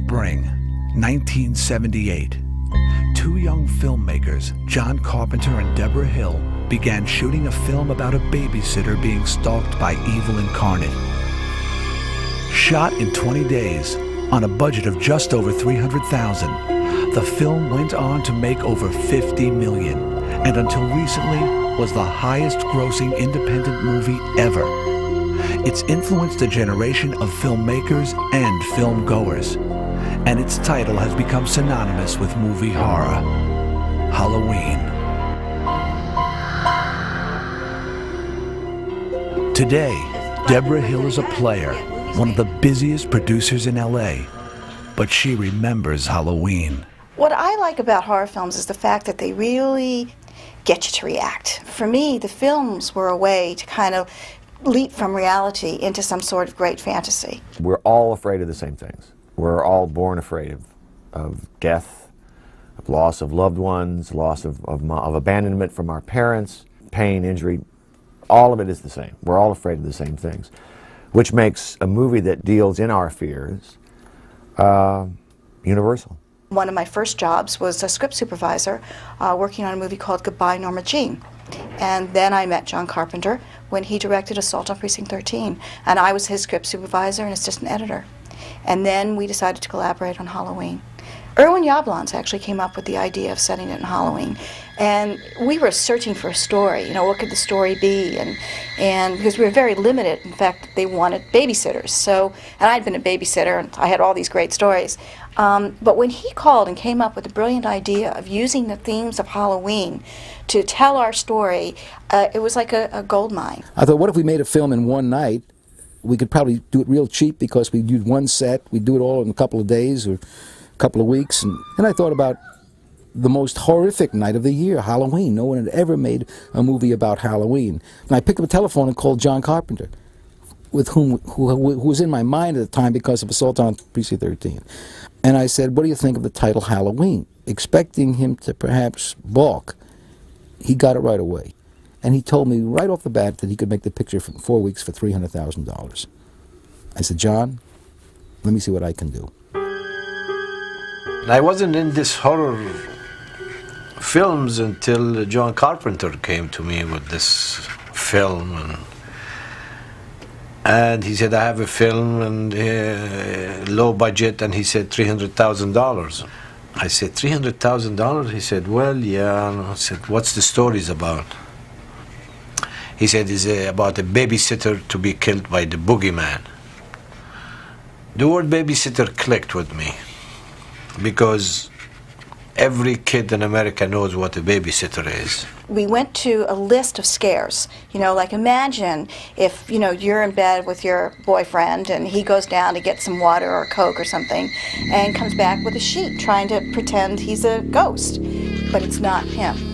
spring, 1978, two young filmmakers, John Carpenter and Debra Hill, began shooting a film about a babysitter being stalked by evil incarnate. Shot in 20 days, on a budget of just over $300,000, the film went on to make over $50 million, and until recently was the highest-grossing independent movie ever. It's influenced a generation of filmmakers and film-goers, and its title has become synonymous with movie horror: Halloween. Today, Debra Hill is a player, one of the busiest producers in LA, but she remembers Halloween. What I like about horror films is the fact that they really get you to react. For me, the films were a way to kind of leap from reality into some sort of great fantasy. We're all afraid of the same things. We're all born afraid of death, of loss of loved ones, loss of abandonment from our parents, pain, injury. All of it is the same. We're all afraid of the same things, which makes a movie that deals in our fears universal. One of my first jobs was a script supervisor working on a movie called Goodbye, Norma Jean. And then I met John Carpenter when he directed Assault on Precinct 13. And I was his script supervisor and assistant editor. And then we decided to collaborate on Halloween. Irwin Yablans actually came up with the idea of setting it in Halloween. And we were searching for a story, what could the story be? And because we were very limited, in fact, they wanted babysitters. So, and I'd been a babysitter and I had all these great stories. But when he called and came up with the brilliant idea of using the themes of Halloween to tell our story, it was like a gold mine. I thought, what if we made a film in one night? We could probably do it real cheap because we'd use one set. We'd do it all in a couple of days or a couple of weeks. And then I thought about the most horrific night of the year, Halloween. No one had ever made a movie about Halloween. And I picked up the telephone and called John Carpenter, who was in my mind at the time because of Assault on Precinct 13. And I said, what do you think of the title Halloween? Expecting him to perhaps balk. He got it right away. And he told me right off the bat that he could make the picture for 4 weeks for $300,000. I said, John, let me see what I can do. I wasn't in this horror films until John Carpenter came to me with this film. And he said, I have a film and low budget, and he said $300,000. I said, $300,000? He said, well, yeah. I said, what's the stories about? He said, it's about a babysitter to be killed by the boogeyman. The word babysitter clicked with me because every kid in America knows what a babysitter is. We went to a list of scares. Like imagine if, you're in bed with your boyfriend and he goes down to get some water or Coke or something and comes back with a sheet trying to pretend he's a ghost, but it's not him.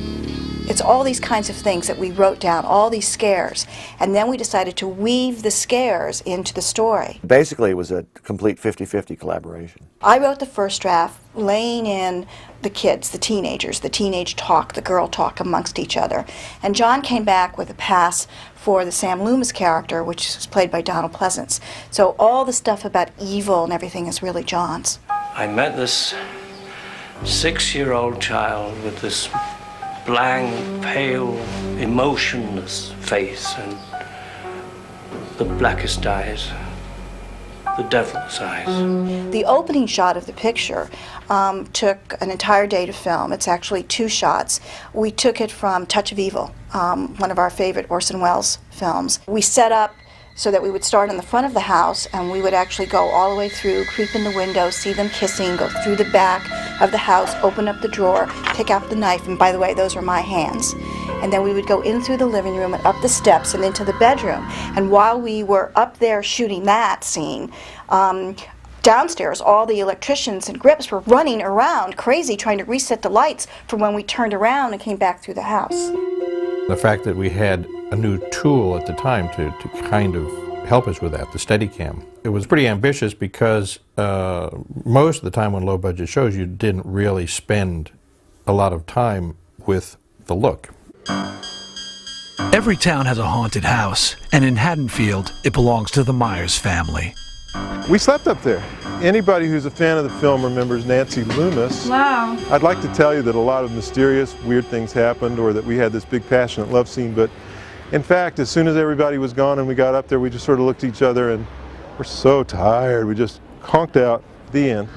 It's all these kinds of things that we wrote down, all these scares, and then we decided to weave the scares into the story. Basically, it was a complete 50-50 collaboration. I wrote the first draft, laying in the kids, the teenagers, the teenage talk, the girl talk amongst each other. And John came back with a pass for the Sam Loomis character, which is played by Donald Pleasance. So all the stuff about evil and everything is really John's. I met this 6-year-old child with this blank, pale, emotionless face and the blackest eyes, the devil's eyes. The opening shot of the picture took an entire day to film. It's actually 2 shots. We took it from Touch of Evil, one of our favorite Orson Welles films. We set up so that we would start in the front of the house and we would actually go all the way through, creep in the window, see them kissing, go through the back of the house, open up the drawer, pick out the knife, and by the way, those are my hands. And then we would go in through the living room and up the steps and into the bedroom. And while we were up there shooting that scene, downstairs, all the electricians and grips were running around crazy trying to reset the lights for when we turned around and came back through the house. The fact that we had a new tool at the time to kind of help us with that, the Steadicam. It was pretty ambitious because most of the time on low-budget shows you didn't really spend a lot of time with the look. Every town has a haunted house, and in Haddonfield, it belongs to the Myers family. We slept up there. anybody who's a fan of the film remembers Nancy Loomis. Wow. I'd like to tell you that a lot of mysterious, weird things happened, or that we had this big passionate love scene, but in fact, as soon as everybody was gone and we got up there, we just sort of looked at each other and we're so tired, we just conked out. The end.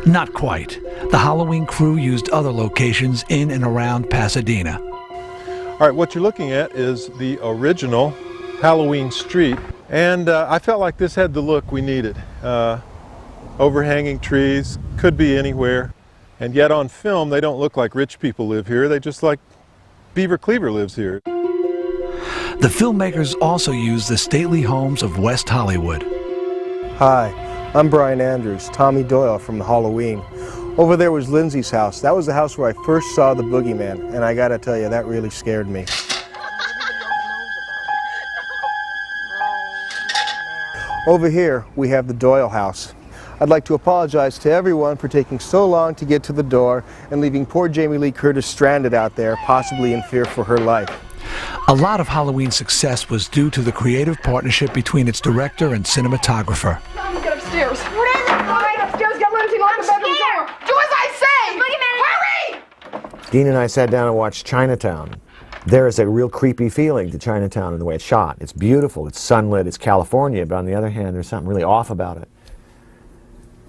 Not quite. The Halloween crew used other locations in and around Pasadena. All right, what you're looking at is the original Halloween street, and I felt like this had the look we needed. Overhanging trees, could be anywhere, and yet on film they don't look like rich people live here, they just like Beaver Cleaver lives here. The filmmakers also used the stately homes of West Hollywood. Hi, I'm Brian Andrews, Tommy Doyle from the Halloween. Over there was Lindsay's house. That was the house where I first saw the boogeyman, and I gotta tell you, that really scared me. Over here, we have the Doyle house. I'd like to apologize to everyone for taking so long to get to the door and leaving poor Jamie Lee Curtis stranded out there, possibly in fear for her life. A lot of Halloween's success was due to the creative partnership between its director and cinematographer. Get upstairs. What is it? Go right upstairs, get Lindsay, lock the bedroom door. Do as I say! Hurry! Dean and I sat down and watched Chinatown. There is a real creepy feeling to Chinatown in the way it's shot. It's beautiful, it's sunlit, it's California, but on the other hand, there's something really off about it.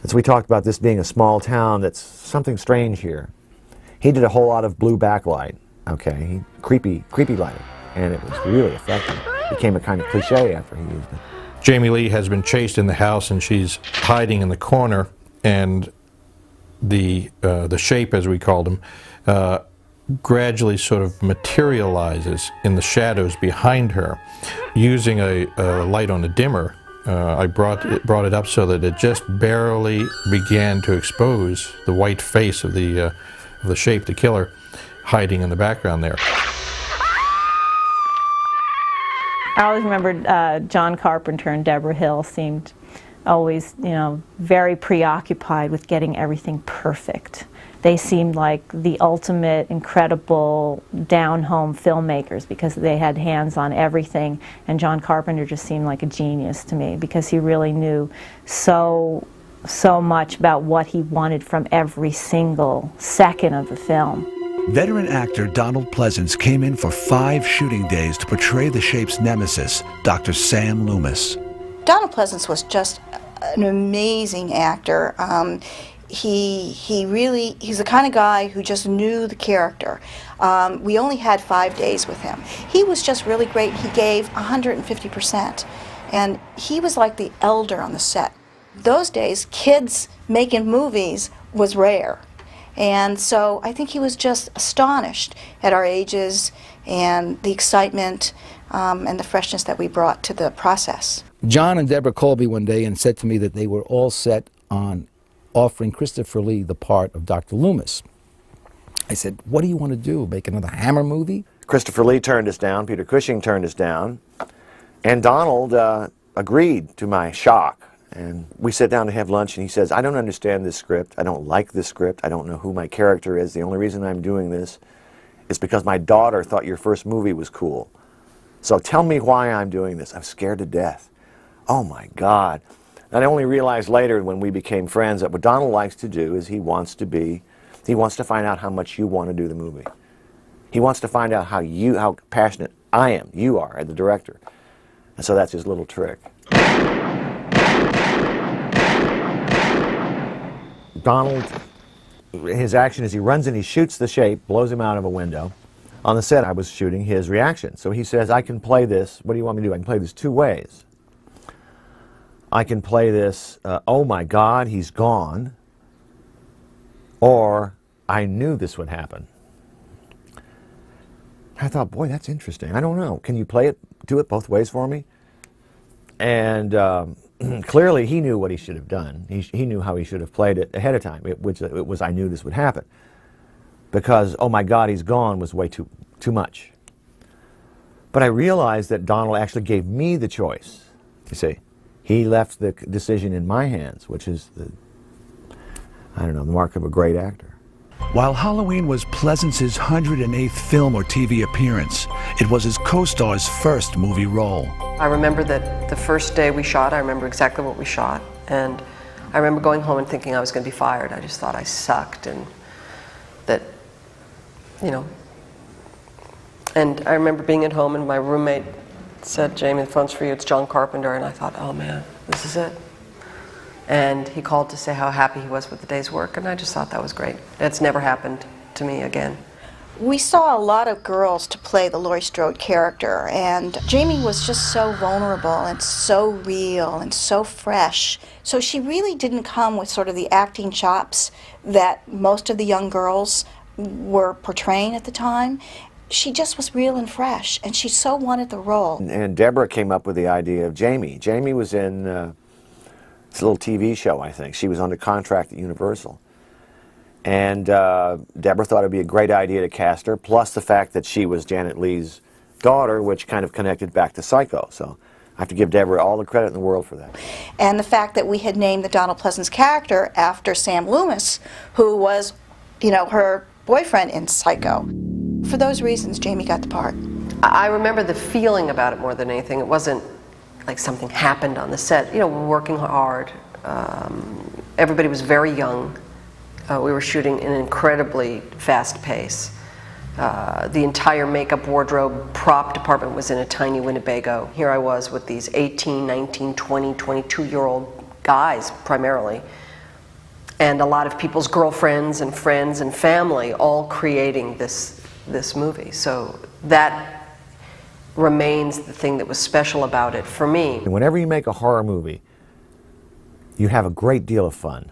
And so we talked about this being a small town that's something strange here. He did a whole lot of blue backlight, okay, creepy lighting, and it was really effective. It became a kind of cliche after he used it. Jamie Lee has been chased in the house and she's hiding in the corner, and the shape, as we called him, gradually sort of materializes in the shadows behind her. Using a light on a dimmer, I brought it up so that it just barely began to expose the white face of the shape, the killer, hiding in the background there. I always remembered John Carpenter and Debra Hill seemed always, very preoccupied with getting everything perfect. They seemed like the ultimate, incredible, down-home filmmakers because they had hands on everything, and John Carpenter just seemed like a genius to me because he really knew so much about what he wanted from every single second of the film. Veteran actor Donald Pleasance came in for 5 shooting days to portray the shape's nemesis, Dr. Sam Loomis. Donald Pleasance was just an amazing actor. He's the kind of guy who just knew the character. We only had 5 days with him. He was just really great. He gave 150%. And he was like the elder on the set. Those days, kids making movies was rare. And so I think he was just astonished at our ages and the excitement and the freshness that we brought to the process. John and Deborah called me one day and said to me that they were all set on offering Christopher Lee the part of Dr. Loomis. I said, what do you want to do, make another Hammer movie? Christopher Lee turned us down, Peter Cushing turned us down, and Donald agreed, to my shock. And we sat down to have lunch, and he says, I don't understand this script. I don't like this script. I don't know who my character is. The only reason I'm doing this is because my daughter thought your first movie was cool. So tell me why I'm doing this. I'm scared to death. Oh, my God. And I only realized later when we became friends that what Donald likes to do is he wants to find out how much you want to do the movie. He wants to find out how passionate you are as the director. And so that's his little trick. Donald, his action is he runs and he shoots the shape, blows him out of a window. On the set, I was shooting his reaction. So he says, I can play this. What do you want me to do? I can play this 2 ways. I can play this, oh my God, he's gone, or I knew this would happen. I thought, boy, that's interesting. I don't know. Can you do it both ways for me? And clearly he knew what he should have done. He knew how he should have played it ahead of time, which I knew this would happen. Because, oh my God, he's gone was way too much. But I realized that Donald actually gave me the choice, you see. He left the decision in my hands, which is the mark of a great actor. While Halloween was Pleasance's 108th film or TV appearance, it was his co-star's first movie role. I remember that the first day we shot, I remember exactly what we shot. And I remember going home and thinking I was going to be fired. I just thought I sucked, and that, you know. And I remember being at home and my roommate said, "Jamie, the phone's for you, it's John Carpenter." And I thought, oh man, this is it. And he called to say how happy he was with the day's work, and I just thought that was great. That's never happened to me again. We saw a lot of girls to play the Laurie Strode character, and Jamie was just so vulnerable and so real and so fresh. So she really didn't come with sort of the acting chops that most of the young girls were portraying at the time. She just was real and fresh, and she so wanted the role. And Debra came up with the idea of Jamie. Jamie was in this little TV show, I think. She was under contract at Universal. And Debra thought it would be a great idea to cast her, plus the fact that she was Janet Leigh's daughter, which kind of connected back to Psycho. So I have to give Debra all the credit in the world for that. And the fact that we had named the Donald Pleasance character after Sam Loomis, who was, you know, her boyfriend in Psycho. For those reasons, Jamie got the part. I remember the feeling about it more than anything. It wasn't like something happened on the set. You know, we're working hard. Everybody was very young. We were shooting in an incredibly fast pace. The entire makeup, wardrobe, prop department was in a tiny Winnebago. Here I was with these 18, 19, 20, 22-year-old guys primarily, and a lot of people's girlfriends and friends and family all creating this movie. So that remains the thing that was special about it for me. Whenever you make a horror movie, you have a great deal of fun.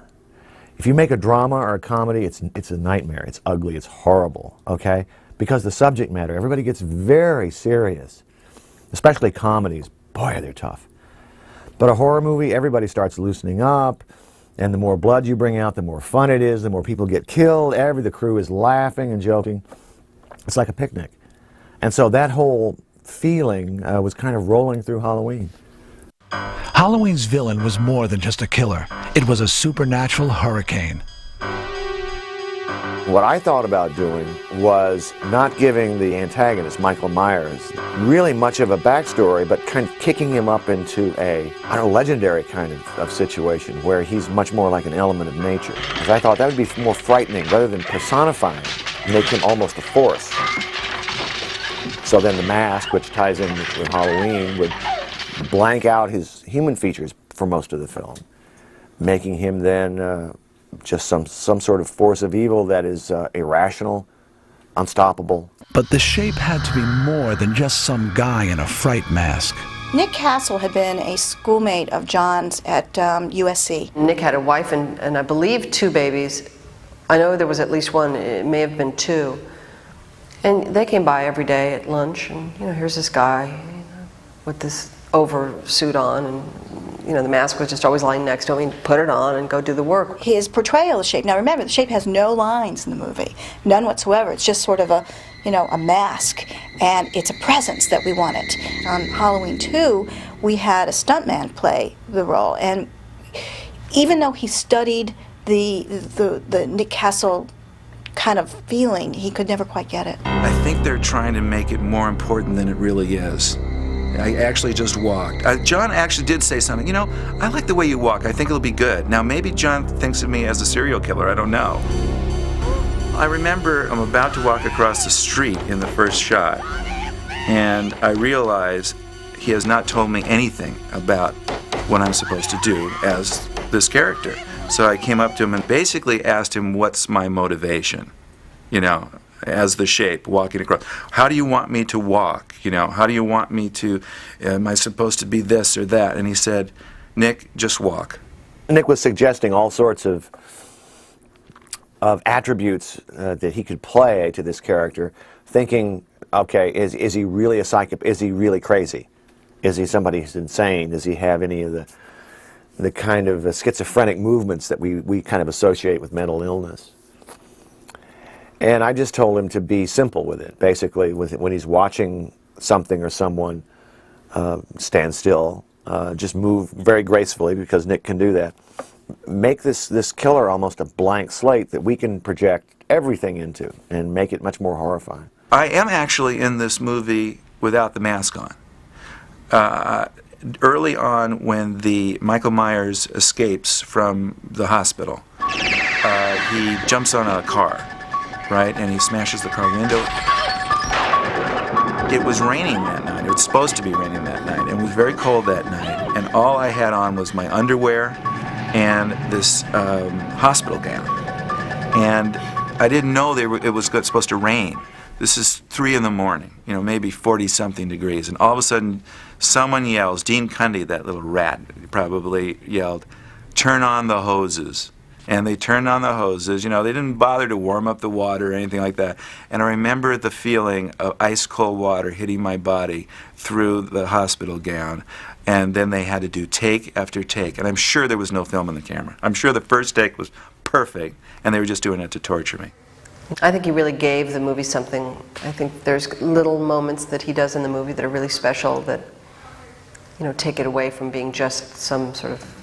If you make a drama or a comedy, it's a nightmare. It's ugly. It's horrible, okay? Because the subject matter, everybody gets very serious, especially comedies. Boy, they're tough. But a horror movie, everybody starts loosening up, and the more blood you bring out, the more fun it is, the more people get killed. The crew is laughing and joking. It's like a picnic. And so that whole feeling was kind of rolling through Halloween. Halloween's villain was more than just a killer. It was a supernatural hurricane. What I thought about doing was not giving the antagonist, Michael Myers, really much of a backstory, but kind of kicking him up into a, I don't know, legendary kind of situation where he's much more like an element of nature. Because I thought that would be more frightening rather than personifying, make him almost a force. So then the mask, which ties in with Halloween, would blank out his human features for most of the film, making him then just some sort of force of evil that is irrational, unstoppable. But the shape had to be more than just some guy in a fright mask. Nick Castle had been a schoolmate of John's at USC. Nick had a wife and I believe 2 babies. I know there was at least one, it may have been 2. And they came by every day at lunch, and you know, here's this guy with this oversuit on, and you know, the mask was just always lying next to him. He'd put it on and go do the work. His portrayal of the shape, now remember, the shape has no lines in the movie, none whatsoever. It's just sort of a, you know, a mask, and it's a presence that we wanted. On Halloween 2, we had a stuntman play the role, and even though he studied the Nick Castle kind of feeling, he could never quite get it. I think they're trying to make it more important than it really is. I actually just walked. John actually did say something, you know, I like the way you walk, I think it'll be good. Now maybe John thinks of me as a serial killer, I don't know. I remember I'm about to walk across the street in the first shot, and I realize he has not told me anything about what I'm supposed to do as this character. So I came up to him and basically asked him, what's my motivation, you know, as the shape walking across. How do you want me to walk? You know, how do you want me to, am I supposed to be this or that? And he said, Nick, just walk. Nick was suggesting all sorts of attributes that he could play to this character, thinking, okay, is he really a psychopath? Is he really crazy? Is he somebody who's insane? Does he have any of the kind of schizophrenic movements that we kind of associate with mental illness? And I just told him to be simple with it. Basically, when he's watching something or someone, stand still, just move very gracefully, because Nick can do that. Make this killer almost a blank slate that we can project everything into and make it much more horrifying. I am actually in this movie without the mask on. early on when the Michael Myers escapes from the hospital, he jumps on a car, right, and he smashes the car window. It was raining that night. It was supposed to be raining that night, and it was very cold that night, and all I had on was my underwear and this hospital gown. And I didn't know it was supposed to rain. This is 3 in the morning, you know, maybe 40-something degrees, and all of a sudden someone yells, Dean Cundy, that little rat, probably yelled, "Turn on the hoses." And they turned on the hoses. You know, they didn't bother to warm up the water or anything like that. And I remember the feeling of ice-cold water hitting my body through the hospital gown. And then they had to do take after take. And I'm sure there was no film in the camera. I'm sure the first take was perfect, and they were just doing it to torture me. I think he really gave the movie something. I think there's little moments that he does in the movie that are really special that, you know, take it away from being just some sort of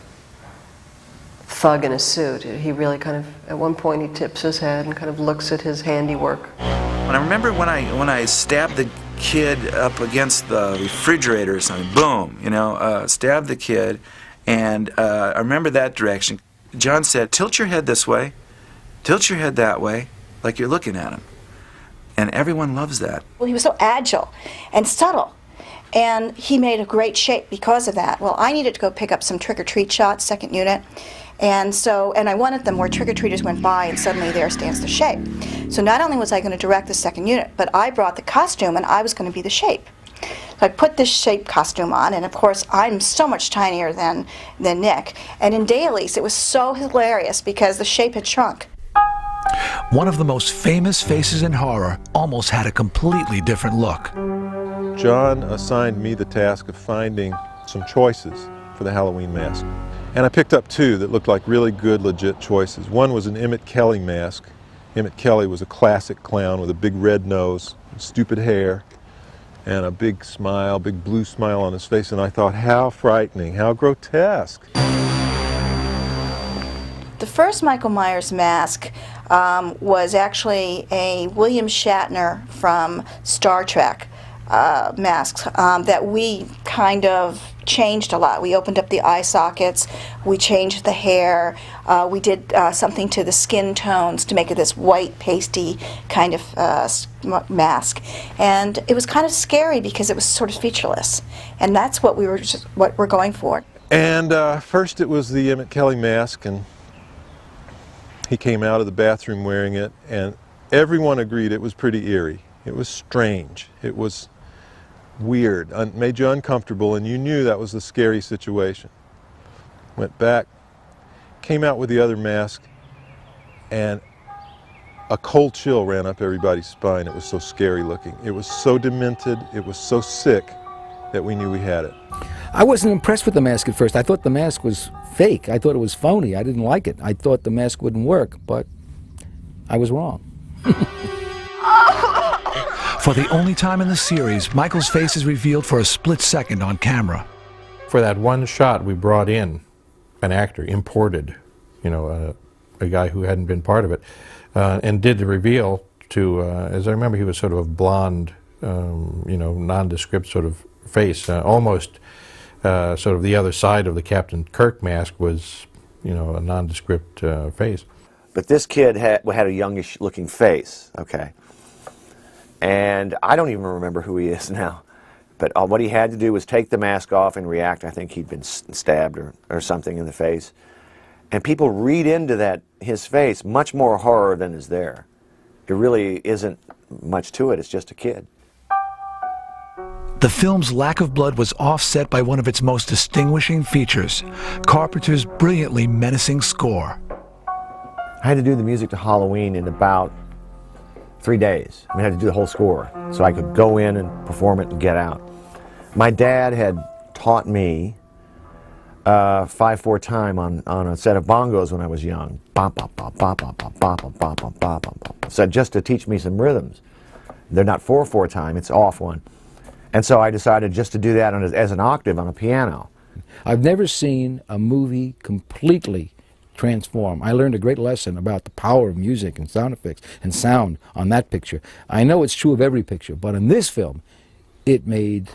thug in a suit. He really kind of, at one point, he tips his head and kind of looks at his handiwork. And I remember when I stabbed the kid up against the refrigerator or something, boom, you know, stabbed the kid, and I remember that direction. John said, "Tilt your head this way, tilt your head that way, like you're looking at him." And everyone loves that. Well, he was so agile and subtle, and he made a great shape because of that. Well, I needed to go pick up some trick-or-treat shots, second unit, and I wanted them where trick-or-treaters went by and suddenly there stands the shape. So not only was I going to direct the second unit, but I brought the costume and I was going to be the shape. So I put this shape costume on, and of course I'm so much tinier than Nick, and in dailies it was so hilarious because the shape had shrunk. One of the most famous faces in horror almost had a completely different look. John assigned me the task of finding some choices for the Halloween mask. And I picked up 2 that looked like really good, legit choices. One was an Emmett Kelly mask. Emmett Kelly was a classic clown with a big red nose, stupid hair, and a big smile, big blue smile on his face. And I thought, how frightening, how grotesque. The first Michael Myers mask was actually a William Shatner from Star Trek masks that we kind of changed a lot. We opened up the eye sockets, we changed the hair, we did something to the skin tones to make it this white, pasty kind of mask. And it was kind of scary because it was sort of featureless. And that's what we're going for. And first it was the Emmett Kelly mask, and he came out of the bathroom wearing it, and everyone agreed it was pretty eerie. It was strange. It was weird, made you uncomfortable, and you knew that was a scary situation. Went back, came out with the other mask, and a cold chill ran up everybody's spine. It was so scary looking. It was so demented, it was so sick that we knew we had it. I wasn't impressed with the mask at first. I thought the mask was fake. I thought it was phony. I didn't like it. I thought the mask wouldn't work, but I was wrong. For the only time in the series, Michael's face is revealed for a split second on camera. For that one shot, we brought in an actor, imported, you know, a guy who hadn't been part of it, and did the reveal to, as I remember, he was sort of a blonde, you know, nondescript sort of face, almost sort of the other side of the Captain Kirk mask was, you know, a nondescript face. But this kid had a youngish looking face, okay? And I don't even remember who he is now. But what he had to do was take the mask off and react. I think he'd been stabbed or something in the face. And people read into that, his face, much more horror than is there. It really isn't much to it. It's just a kid. The film's lack of blood was offset by one of its most distinguishing features, Carpenter's brilliantly menacing score. I had to do the music to Halloween in about 3 days. I had to do the whole score so I could go in and perform it and get out. My dad had taught me 5/4 time on a set of bongos when I was young. So just to teach me some rhythms. They're not 4/4 time, it's off one. And so I decided just to do that as an octave on a piano. I've never seen a movie completely transform. I learned a great lesson about the power of music and sound effects and sound on that picture. I know it's true of every picture, but in this film, it made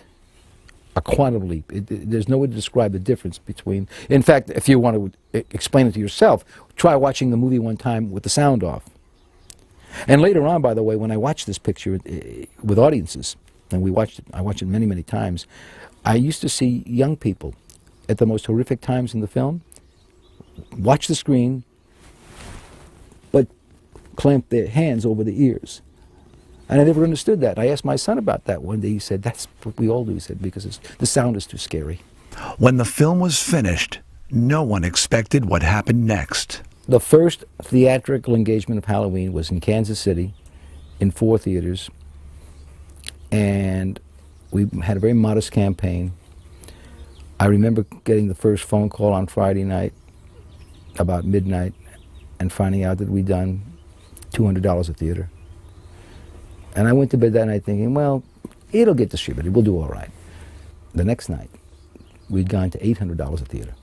a quantum leap. There's no way to describe the difference between. In fact, if you want to explain it to yourself, try watching the movie one time with the sound off. And later on, by the way, when I watched this picture with audiences, and I watched it many, many times, I used to see young people at the most horrific times in the film watch the screen, but clamp their hands over their ears. And I never understood that. I asked my son about that one day. He said, that's what we all do, he said, because the sound is too scary. When the film was finished, no one expected what happened next. The first theatrical engagement of Halloween was in Kansas City, in 4 theaters, and we had a very modest campaign. I remember getting the first phone call on Friday night, about midnight, and finding out that we'd done $200 a theater. And I went to bed that night thinking, well, it'll get distributed, we'll do all right. The next night, we'd gone to $800 a theater.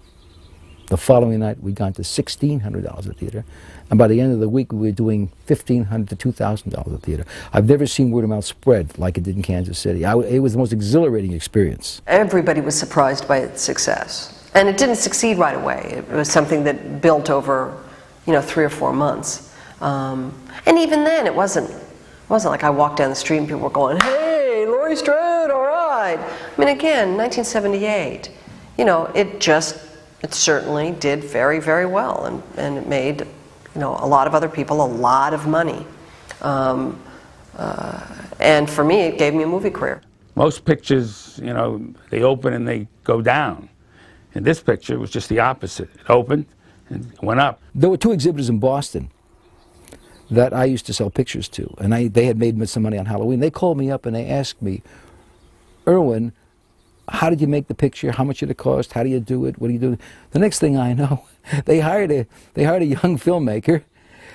The following night, we'd gone to $1,600 a theater. And by the end of the week, we were doing $1,500 to $2,000 a theater. I've never seen word of mouth spread like it did in Kansas City. It was the most exhilarating experience. Everybody was surprised by its success. And it didn't succeed right away. It was something that built over, 3 or 4 months. And even then, it wasn't like I walked down the street and people were going, hey, Laurie Strode, all right. I mean, again, 1978, it certainly did very, very well, and it made, a lot of other people a lot of money. And for me, it gave me a movie career. Most pictures, they open and they go down. In this picture, it was just the opposite. It opened and went up. There were 2 exhibitors in Boston that I used to sell pictures to, and they had made some money on Halloween. They called me up and they asked me, Irwin, how did you make the picture? How much did it cost? How do you do it? What do you do? The next thing I know, they hired a young filmmaker,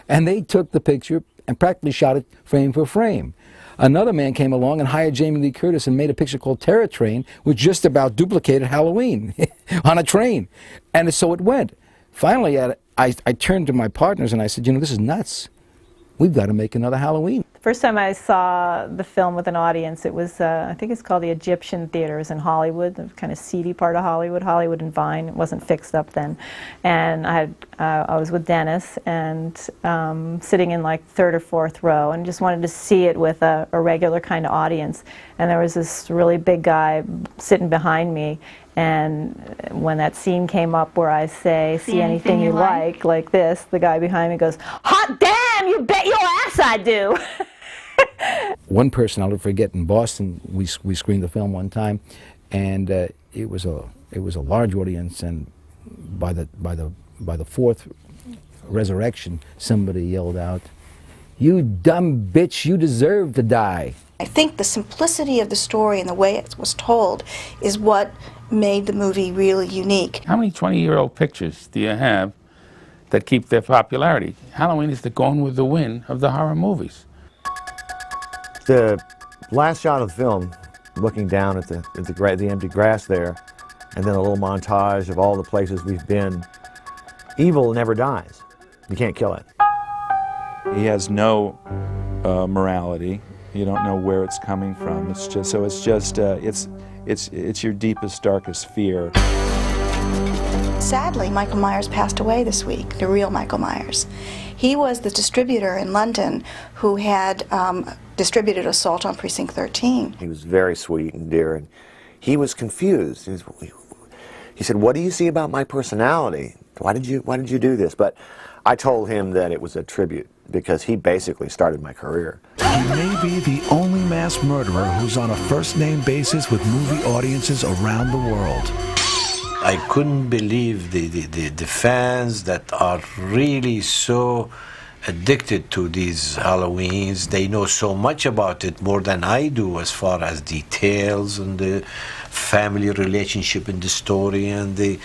and they took the picture and practically shot it frame for frame. Another man came along and hired Jamie Lee Curtis and made a picture called Terror Train, which just about duplicated Halloween on a train. And so it went. Finally, I turned to my partners and I said, this is nuts. We've got to make another Halloween. The first time I saw the film with an audience, it was, I think it's called the Egyptian Theaters in Hollywood, the kind of seedy part of Hollywood and Vine. It wasn't fixed up then. And I was with Dennis and sitting in like 3rd or 4th row and just wanted to see it with a regular kind of audience. And there was this really big guy sitting behind me. And when that scene came up where I say, see anything you like this, the guy behind me goes, hot damn, you bet your ass I do. One person I'll never forget, in Boston, we screened the film one time, and it was a large audience, and by the 4th resurrection, somebody yelled out, you dumb bitch, you deserve to die. I think the simplicity of the story and the way it was told is what made the movie really unique. How many 20-year-old pictures do you have that keep their popularity? Halloween is the Gone with the Wind of the horror movies. The last shot of the film, looking down at the empty grass there, and then a little montage of all the places we've been, evil never dies. You can't kill it. He has no morality. You don't know where it's coming from. It's your deepest, darkest fear. Sadly, Michael Myers passed away this week, the real Michael Myers. He was the distributor in London who had distributed Assault on Precinct 13. He was very sweet and dear, and he was confused. He said, what do you see about my personality? Why did you do this? But I told him that it was a tribute, because he basically started my career. He may be the only mass murderer who's on a first-name basis with movie audiences around the world. I couldn't believe the fans that are really so addicted to these Halloweens. They know so much about it, more than I do, as far as details and the family relationship in the story and the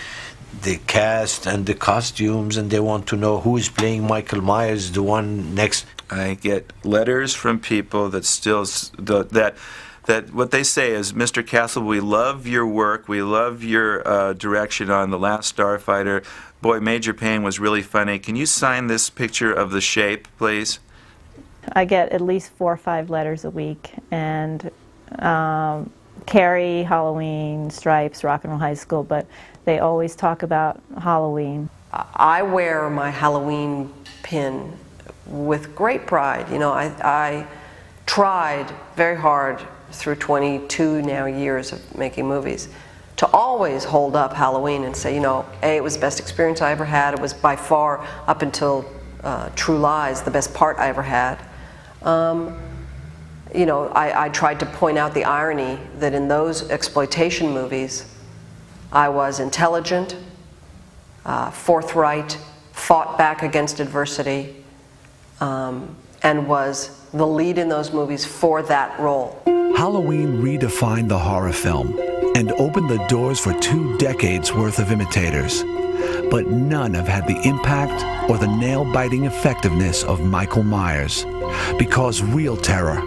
cast and the costumes, and they want to know who is playing Michael Myers, the one next. I get letters from people that still, that what they say is, Mr. Castle, we love your work, we love your direction on The Last Starfighter. Boy, Major Payne was really funny. Can you sign this picture of the shape, please? I get at least 4 or 5 letters a week, and Carrie, Halloween, Stripes, Rock and Roll High School, but they always talk about Halloween. I wear my Halloween pin with great pride. You know, I tried very hard through 22 now years of making movies to always hold up Halloween and say, you know, A, it was the best experience I ever had. It was by far, up until True Lies, the best part I ever had. You know, I tried to point out the irony that in those exploitation movies, I was intelligent, forthright, fought back against adversity, and was the lead in those movies for that role. Halloween redefined the horror film and opened the doors for 2 decades worth of imitators. But none have had the impact or the nail-biting effectiveness of Michael Myers, because real terror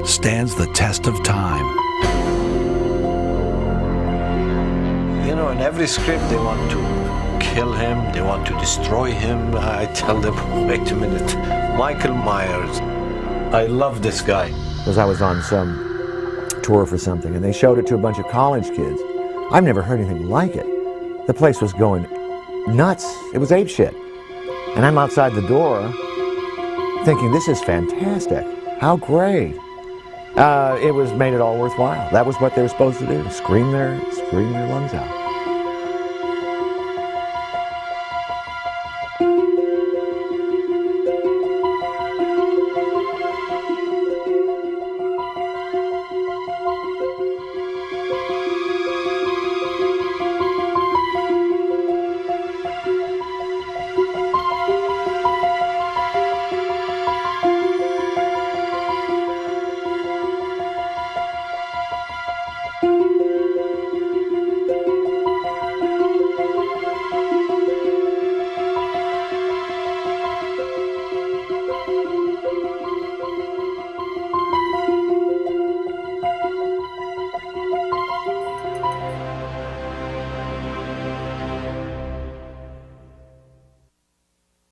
stands the test of time. You know, in every script they want to kill him, they want to destroy him. I tell them, wait a minute, Michael Myers, I love this guy. Because I was on some tour for something, and they showed it to a bunch of college kids. I've never heard anything like it. The place was going nuts. It was apeshit. And I'm outside the door thinking, this is fantastic. How great. It made it all worthwhile. That was what they were supposed to do, scream their lungs out.